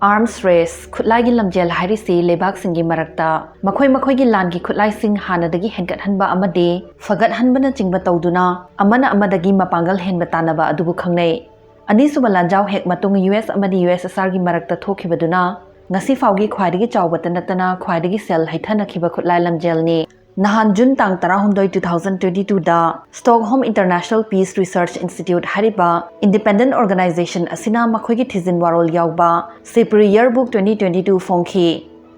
Arms race khutlaai lamjel hairisi lebak singi marakta makhoi gi lan gi khutlaai sing hanadagi henkat hanba amade fagat hanbana chingba tawduna amana amadagi mapangal henba tanaba adubu khangnei ani suba lanjaw hek matung US amadi USSR gi marakta thokhibaduna ngasi fawgi khwaidagi chawbata natana khwaidagi sel haithana khiba khutlaai lamjel ni nahan June tang 12 2022 da Stockholm International Peace Research Institute hariba independent organization asina makhoi gi thizin warol yawba SIPRI Report 2022 phongki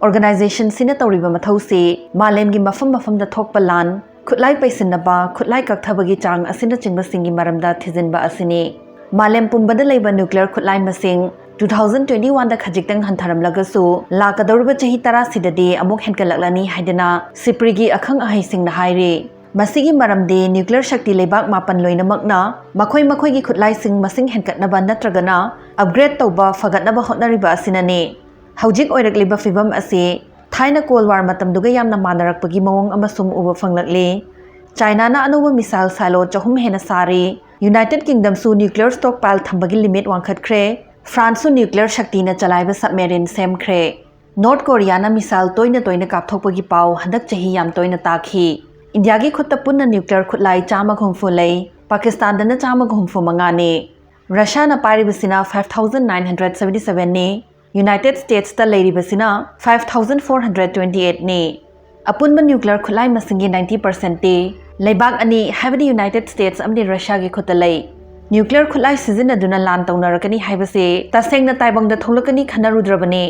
organization sina tawriba mathau se malem gi mafam da thokpa lan khutlaai paisinaba khutlaai kakhthabagi chang asina chingba singi maramda thizin ba asini malem pumbada leiba nuclear khutlaai masing 2021 da khajiktang hantaram lagasu lakadorba chahi tara sidade amuk henkalaklani haidana SIPRI gi akhang ahai sing na haire masigi maramde nuclear shakti leibak mapan loinamakna makhoi gi khutlaai sing masing henkatnaba natragana upgrade tawba fagatnaba hotnariba asinane haujik oirakliba fibam ase thaina cold war matamduga yamna manarakpagi mawong amasum uba fanglakle China na anuba missile silo chahum hena sari United Kingdom su nuclear stockpile thambagi limit wangkhatkre France nuclear shakti na chalaiba submarine semkhre North Korea na missile toina kapthokpagi paw handak chahi yam toina takhi India gi khutta punna nuclear khutlai chama ghumfu lei Pakistan da na chama ghumfu manga ne Russia na paribasina 5977 ne United States ta leiribasina 5428 ne apunba nuclear khutlai masingi 90% te leibak ani habdi United States amdi Russia gi khutta lei Nuclear khulai season aduna lan tawnarakani haibase tasengna taibangda tholakani khanarudrabane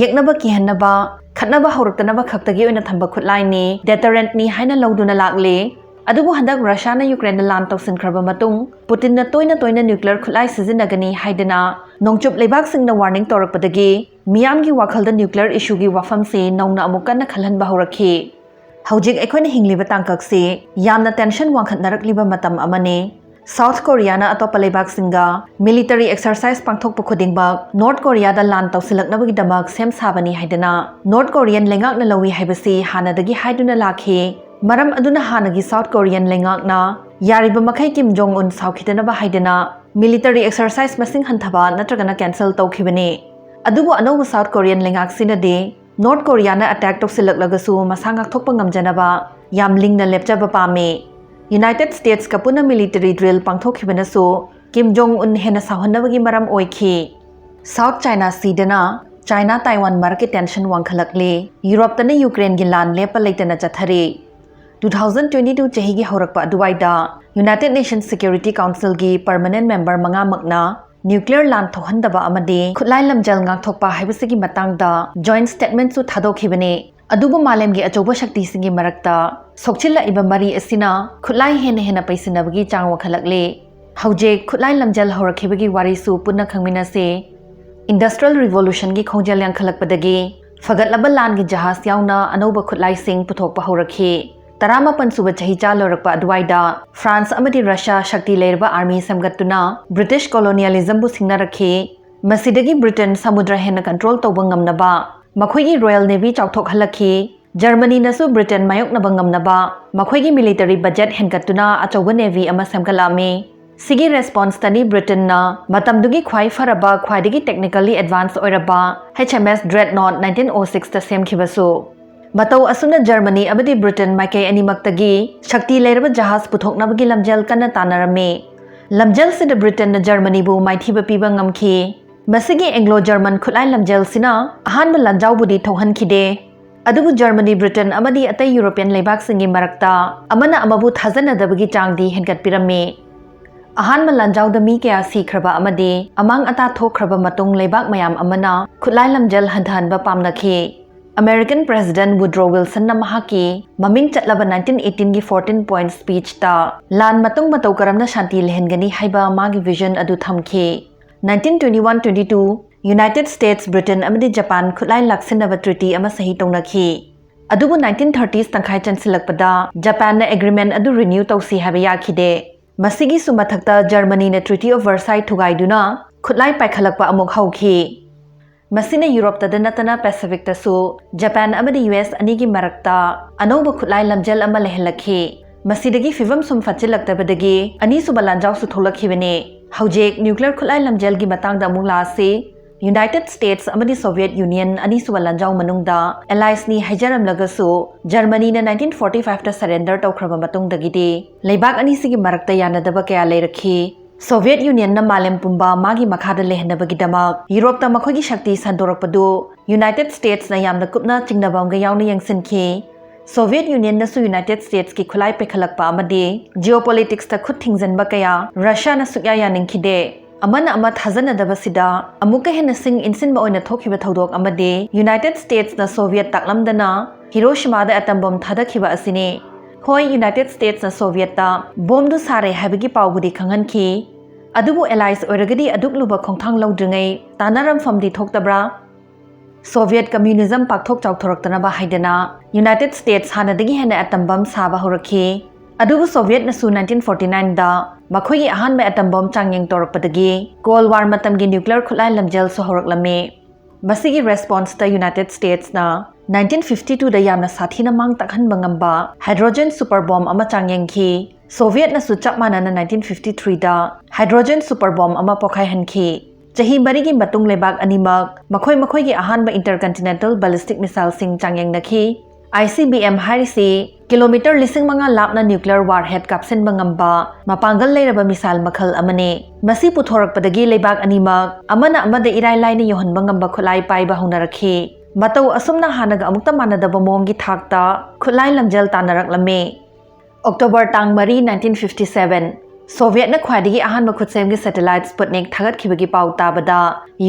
yeknaba kihanaba khatnaba hauraktanaba khaktagi oina thamba khulai ni deterrent ni haina lawduna lakle adubu handak Russia na Ukraine lan tawsinkraba matung Putin na toina nuclear khulai season agani haidana nongchup leibak singna warning torakpadagi miyamgi wakhalda nuclear issue gi wafam se nongna amukan na khalhanba haurakhi haujik ekhona hingliba tangkak se yamna tension wangkhatnarakliba matam amane South Korea na atopa leibak singa military exercise pangthokpa khudingbak North Korea da lan tawsilaknabagi damak sem sabani haidana North Korean lengak na lawi haibasi hanadagi haiduna lakhi maram aduna hanagi South Korean lengak na yariba makhai Kim Jong Un saukhitana ba haidana military exercise masing hanthaba natragana cancel tawkhibani adubu anoba South Korean lengak sinade North Korea na attack tawsilaklagasu masangak thokpa ngamjanaba yam lingna lepchaba pame United States kapuna military drill pangthokhibanasu Kim Jong Un hena sahonnabagi maram oikhi South China Sea dana China Taiwan market tension wangkhalakle Europe tana Ukraine gi lan lepa leitana chathari 2022 chahi gi horakpa aduwaida United Nations Security Council gi permanent member manga makna nuclear lan thohandaba amade khulai lamjal ngakthokpa haibasigi matangda joint statement su thadokhibane adubu malem gi achoba shakti singi marakta sokchilla iba mari asina khulai hena paisinabagi chang wakhalakle hauje khulai lamjal horakhibagi warisu punna khangmina se industrial revolution gi khongjal yang khalakpadagi fagatlaba lan gi jahas yauna anoba khulai sing puthokpa horakhi tarama pansuba chahi cha lorakpa adwaida France amadi Russia shakti leirba army samgatuna British colonialism bu singna rakhi masidagi Britain samudra hena control tawba ngamnaba makhoi Royal Navy chawthok halakhi Germany nasu Britain mayok na bangamnaba makhoi gi military budget henkatuna achoba navy ama samkalami sigi response tani Britain na matamdugi khwai faraba khwaidagi technically advanced oiraba HMS Dreadnought 1906 ta semkhibasu matau asuna Germany abadi Britain maikai animaktagi shakti leiraba jahaz puthoknabagi lamjel kana tanarame lamjel sida Britain na Germany bu maithiba piba ngamkhi masigi Anglo German khulai lamjel sina ahanba lanjaw budi thohankhide adubu Germany Britain amadi atai European leibak singi marakta amana amabu thajanadabagi changdi henkat pirame ahanba lanjaw da mi kaya sikhraba amadi amang ata thokhraba matung leibak mayam amana khulai lamjel handhanba pamnakhi American President Woodrow Wilson na mahaki maming chatlaba 1918 gi 14 point speech ta lan matung matau karamna shanti lehengani haiba magi vision adu thamki 1921-22 United States Britain amadi Japan khulai laksinaba treaty ama sahi tawnakhi adubu 1930s tangkhai chansilakpada Japan na agreement adu renew tawsi haba yakhide masigi sumathakta Germany na Treaty of Versailles thugaiduna khulai paikhalakpa amuk hauki masina Europe ta danatana Pacific ta su Japan amadi US anigi marakta anoba khulai lamjel ama lehelakhi masidagi fivam sum fachilaktabadagi ani subalanjaw su tholakhibane haujek nuclear khulai lamjel gi matang da mula se United States amadi Soviet Union ani suba lanjau manungda allies ni haijaramlagasu Germany na 1945 ta surrender tawkhraba matungdagidi leibak ani sigi marakta yanadaba kaya leirakhi Soviet Union na malem pumba magi makhada lehnabagidama Europe ta makhogi shakti sandorakpadu United States na yamna kupna chingnabamga yauna yangsinki Soviet Union na su United States ki khulai pekhalakpa amadi geopolitics ta khut thingjanba kaya Russia na sukya yaningkhide amana ama thajanadaba sida amuka hena sing insinba oina thokhiba thodok amade United States na Soviet taklamdana Hiroshima da atom bomb thadakhiba asine hoi United States na Soviet ta bomb du sare habigi pawbudi khanganki adubu allies oiragadi adukluba khongthang lawdringai tanaram famdi thoktabra Soviet communism pakthok chawthoraktana ba haidana United States hanadagi hena atom bomb saba horakhi adubu Soviet na su 1949 da makhoi ahan me atom bomb changyeng torakpadagi Cold War matamgi nuclear khulai lamjel so horaklame masigi response ta United States na 1952 da yamna sathina mang takhan bangamba hydrogen super bomb ama changyeng khi Soviet na su chapmana na 1953 da hydrogen super bomb ama pokhai hanki chahi marigi matung lebak animak makhoi gi ahan ba intercontinental ballistic missile sing changyeng nakhi ICBM hairisi kilometer lising mga lapna nuclear warhead kapsen bangamba mapangal leiraba misal makhal amane masi puthorak padagi lebak animak amana amada irai laina yohan bangamba khulai pai ba hunarakhi matau asumna hanaga amukta manadaba mongi thakta khulai lamjel tanarak lame October tang Mari 1957 Soviet na khwadigi ahan makhutsemgi satellite Sputnik thagat khibagi pau tabada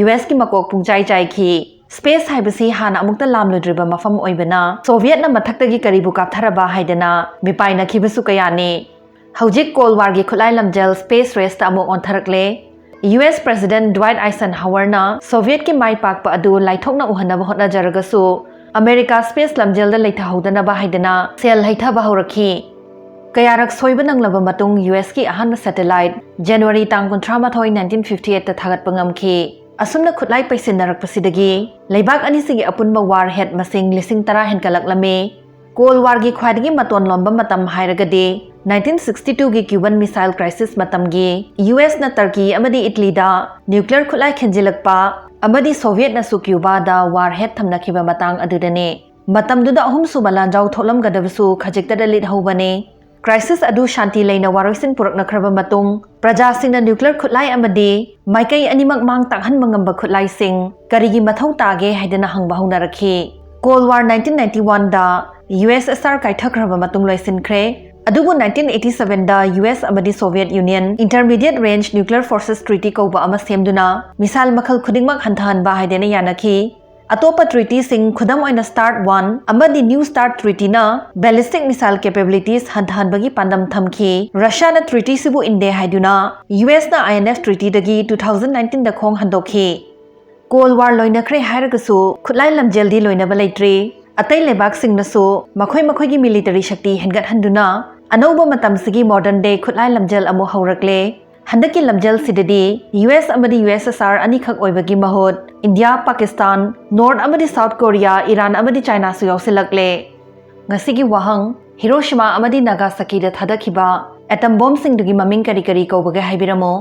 US ki makok pungchai chai khi Space haibasi hana amukta lamludriba mafam oibana Soviet na mathaktagi karibu kaptharaba haidana mipaina khibasu kayane Haujik Cold War gi khulai lamjel space race ta amuk ontharakle US President Dwight Eisenhower na Soviet ki mai pakpa adu laithokna uhanaba hotna jaragasu America space lamjel da leithahodana ba haidana sel haitha ba horakhi kayarak soiba nanglaba matung US ki ahan satellite January tang 13 1958 ta thagat pangamki asumna khutlai paisinnarak pasidagi leibak ani sigi apunba warhead masing lising tara henkalaklame Cold War gi khwadigi maton lomba matam hairagadi 1962 gi Cuban missile crisis matamgi US na Turkey amadi Italy da nuclear khutlai khenjilakpa amadi Soviet na su Cuba da warhead thamnakhiba matang adudane matamduda ahum suba lanjau tholam gadabusu khajikta dalit hobane crisis adu shanti leina waroisin purakna khraba matung praja singna nuclear khutlai amadi maikai animak mang takhan mangamba khutlai sing karigi mathau tage haidana hangba haunarakhi Cold War 1991 da USSR kaithakhraba matung loisinkhre adubu 1987 da US amadi Soviet Union Intermediate Range Nuclear Forces Treaty kauba ama semduna misal makhal khudingmak hantahan ba haidena yanakhi Atopa treaty sing khudam oina start 1 amadi new start treaty na ballistic missile capabilities hantahan bagi pandam thamki Russia na treaty sibu inde haiduna US na INF treaty dagi 2019 da khong handokhi Cold War loina khre hairagasu khutlai lamjeldi loina balaitre atai lebak sing nasu makhoi gi military shakti hengat handuna anauba matam sigi modern day khutlai lamjel amu haurakle handaki lamjel sidadi US amadi USSR ani khak oibagi mahut India Pakistan North amadi South Korea Iran amadi China su yausilakle ngasigi wahang Hiroshima amadi Nagasaki da thadakhiba atom bomb sing dugi maming kari kaubaga haibiramo